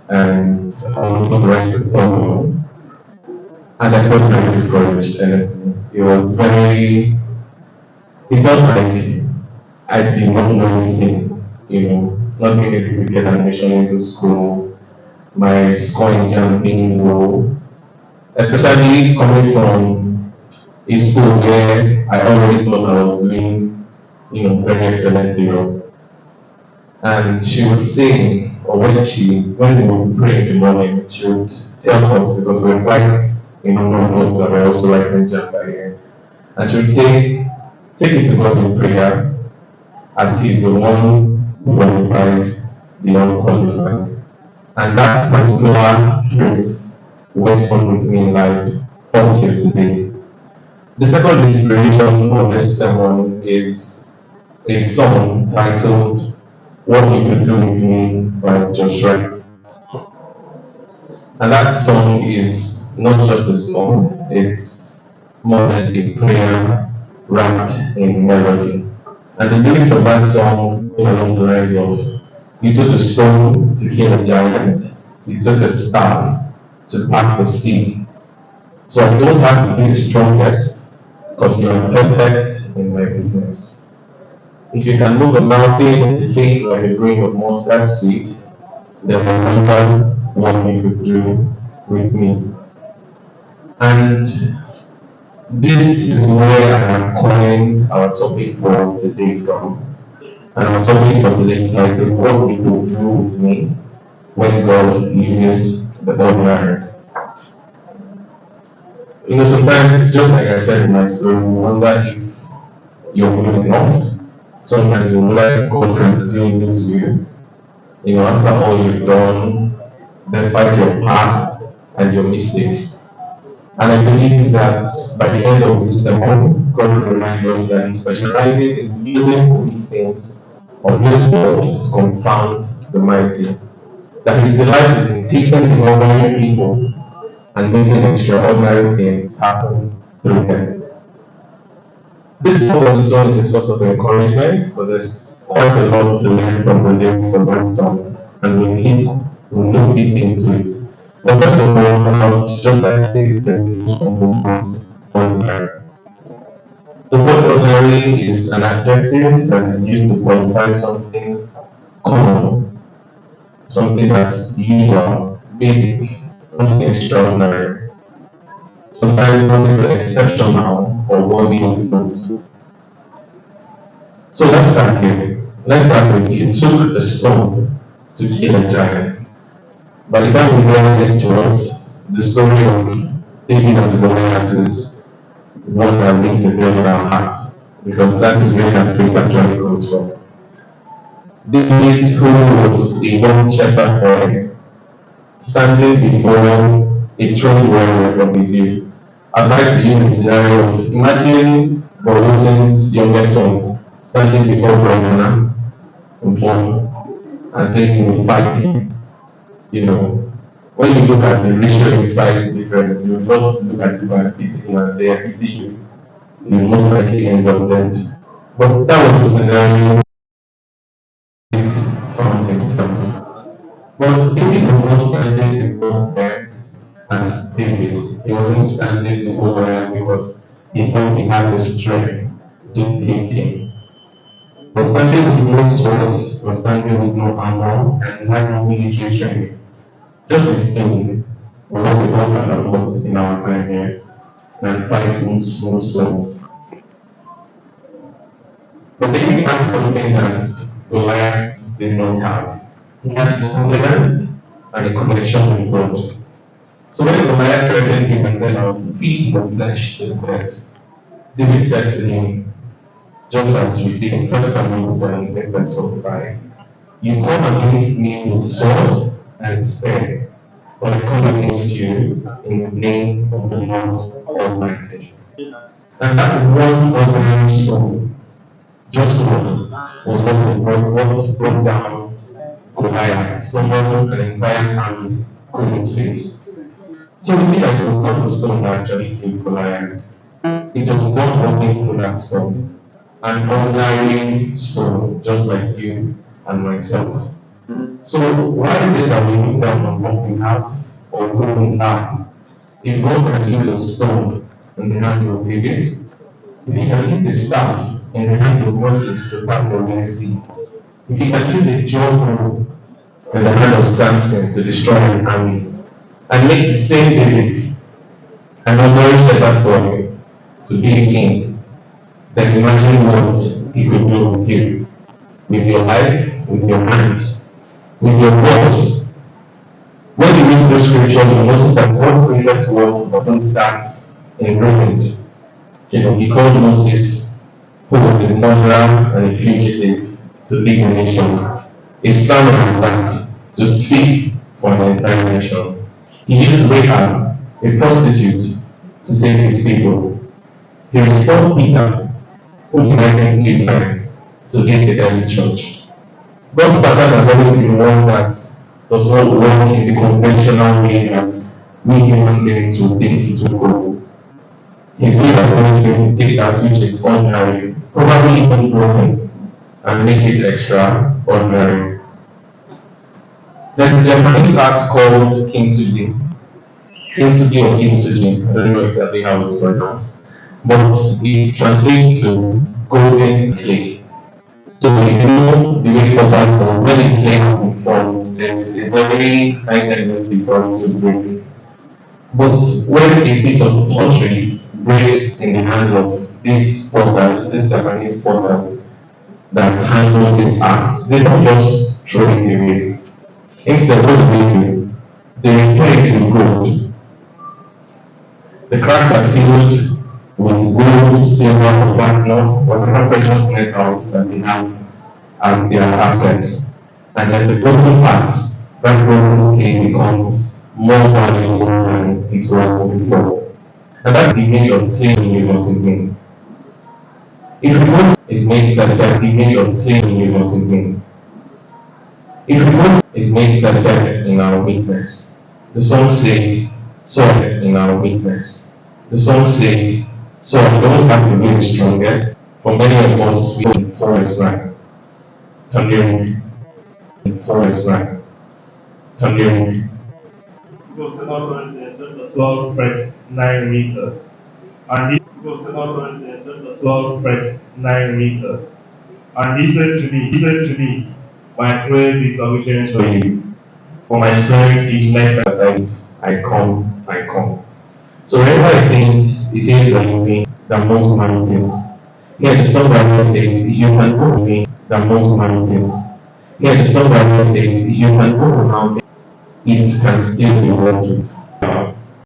and I was not right to follow. And I felt very discouraged, honestly. It felt like I did not know anything, not being able to get admission into school, my score in JAMB being low, especially coming from a school where I already thought I was doing, very excellently. And she would say, or when we would pray in the morning, she would tell us, because we're quite, number of us that were also writing JAMB by here. And she would say, take it to God in prayer, as He's the one who qualifies the unqualified. And that particular phrase went on with me in life until today. The second inspiration for this sermon is a song titled What You Could Do With Me by Josh Wright. And that song is not just a song, it's more or less a prayer wrapped in melody. And the lyrics of that song go along the lines of, you took a stone to kill a giant, you took a staff to part the sea. So I don't have to be the strongest, because you are perfect in my weakness. If you can move a mountain with faith like a grain of mustard seed, then remember what you could do with me. And this is where I have coined our topic for today from. And our topic for today is titled, What People Do With Me When God Uses the Ordinary. Sometimes, just like I said in my story, you wonder if you're good enough. Sometimes you wonder if God can still use you. After all you've done, despite your past and your mistakes. And I believe that by the end of this sermon, God will remind us that He specializes in using weak things of this world to confound the mighty. That His delight is in taking the ordinary people and making extraordinary things happen through them. This song is a source of encouragement, but there's quite a lot to learn from the lyrics of that song, and we'll look deep into it. But first of all, I'll just say the ordinary. The word ordinary is an adjective that is used to qualify something common, something that's usual, basic, nothing extraordinary. Sometimes nothing exceptional or worthy of note. So let's start here. Let's start with you took a stone to kill a giant. By the time we learn this to us, the story of David and Goliath is one that rings a bell in our hearts, because that is where that phrase actually comes from. David, who was a young shepherd boy, standing before a trained warrior from his youth. I'd like to use the scenario of imagine Boris's youngest son standing before Brahmana and saying he will fight him. When you look at the ratio in size difference, you just look at him and pity him and say, I pity you. You will most likely end up dead. But that was the scenario he found himself. But David was not standing before death as David. He wasn't standing before Goliath because he thought he had the strength to defeat him. But standing with no sword, was standing with no armor, and had no military training. Just the same, what we all have about in our time here, and 5 months, no swords. But David had something that Goliath did not have. He had a covenant and a connection with God. So when Goliath threatened him and said, I will feed your flesh to the birds, David said to him, just as we see in 1 Samuel 17, verse 45, you come against me with sword and spear, but I come against you in the name of the Lord Almighty. And that one ordinary stone, just one, was what brought down Goliath, someone an entire army couldn't face. So we see that it was not the stone that actually killed Goliath. It was God working through that stone. An ordinary stone, just like you and myself. So why is it that we look down on what we have or who we are? If God can use a stone in the hands of David, if he can use a staff in the hands of Moses to part the Red Sea, if he can use a jawbone in the hand of Samson to destroy an army, and make the same David an ordinary shepherd boy to be a king, then imagine what he could do with you, with your life, with your hands, with your words. When you read the scripture, you notice that God's greatest work often starts in ruins. He called Moses, who was a murderer and a fugitive, to lead a nation. A son of that to speak for an entire nation. He used Rahab, a prostitute, to save his people. He restored Peter, who denied him 3 times, to lead the early church. God's pattern has always been one that does not work in the conventional way that we human beings would think it would go. His way has always been to take that which is ordinary, probably even broken, and make it extraordinary. There's a Japanese art called kintsugi. Kintsugi or kintsugi, I don't know exactly how it's pronounced, but it translates to golden clay. So if you know the way potters or when the clay has been formed, there's a very high tendency for it to break. But when a piece of pottery breaks in the hands of these potters, these Japanese potters that handle these arts, they don't just throw it away. Instead, what do? They repair it with gold. The cracks are filled with gold, silver, or platinum, whatever precious metals that they have as their assets. And then the broken parts, that broken clay becomes more valuable than it was before. And that's the image of clay in Jesus again. If we go is made perfect, the image of clay in Jesus again. If we go is made perfect in our weakness. The song says, so it's in our weakness. The song says, so I don't have to be the strongest. For many of us, we are the poorest man. Can you read? The poorest man. Can you read? Goes about the 12 press 9 meters. And this goes about the 12 press 9 meters. And he says to me, my praise is sufficient for you. For my strength each night as I come. So wherever I think it is the me that moves mountains. Here the songwriter says, if you can move me that moves mountains. Here the songwriter says, if you can move a mountain, it can still be worth it.